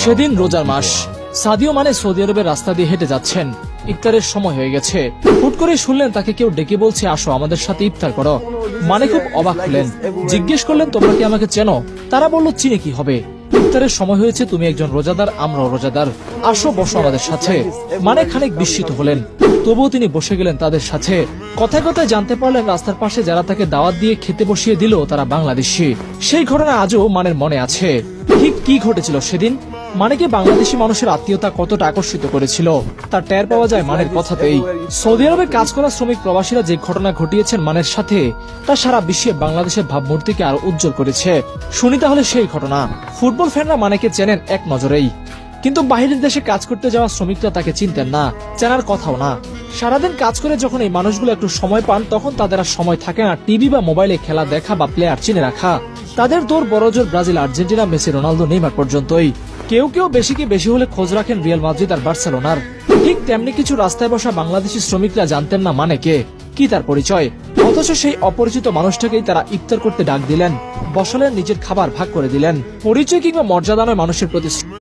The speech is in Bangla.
সেদিন রোজার মাস। সাদিও মানে সৌদি আরবের রাস্তা দিয়ে হেঁটে যাচ্ছেন। ইফতারের সময় হয়ে গেছে। হুট করে শুনলেন তাকে কেউ ডেকে বলছে, আসো আমাদের সাথে ইফতার করো। মানে খুব অবাক হলেন। জিজ্ঞেস করলেন, তোমরা কি আমাকে চেনো? তারা বলল, চিনে কি হবে, ইফতারের সময় হয়েছে, তুমি একজন রোজাদার, আমরাও রোজাদার, আসো বসো আমাদের সাথে। মানে খানিক বিস্মিত হলেন, তবুও তিনি বসে গেলেন তাদের সাথে। কথায় কথায় জানতে পারলেন রাস্তার পাশে যারা তাকে দাওয়াত দিয়ে খেতে বসিয়ে দিল তারা বাংলাদেশি। সেই ঘটনা আজও মানের মনে আছে। ঠিক কি ঘটেছিল সেদিন? মানেকে বাংলাদেশি মানুষের আত্মীয়তা কতটা আকর্ষিত করেছিল তার টের পাওয়া যায় মানের কথাতেই। সৌদি আরবে কাজ করা শ্রমিক প্রবাসীরা যে ঘটনা ঘটিয়েছেন মানের সাথে, তা সারা বিশ্বে বাংলাদেশের ভাবমূর্তিকে আরো উজ্জ্বল করেছে। শুনি তাহলে সেই ঘটনা। ফুটবল ফ্যানরা মানেকে চেনেন এক নজরেই, কিন্তু বাহিরের দেশে কাজ করতে যাওয়া শ্রমিকরা তাকে চিনতেন না, চেনার কথাও না। সারাদিন কাজ করে যখন এই মানুষগুলো একটু সময় পান, তখন তাদের আর সময় থাকে না টিভি বা মোবাইলে খেলা দেখা বা প্লেয়ার চিনে রাখা। তাদের দৌড় বড়জোর Brazil, Argentina, Messi, Ronaldo, Neymar পর্যন্তই। কেউ কেউ বেশি কি বেশি হলে খোঁজ রাখেন রিয়াল মাদ্রিদ আর বার্সেলোনার। ঠিক তেমনি কিছু রাস্তায় বসা বাংলাদেশি শ্রমিকরা জানতেন না মানে কে, কি তার পরিচয়। অথচ সেই অপরিচিত মানুষটাকেই তারা ইফতার করতে ডাক দিলেন, বসালেন, নিজের খাবার ভাগ করে দিলেন। পরিচয় কিংবা মর্যাদা নয় মানুষের প্রতি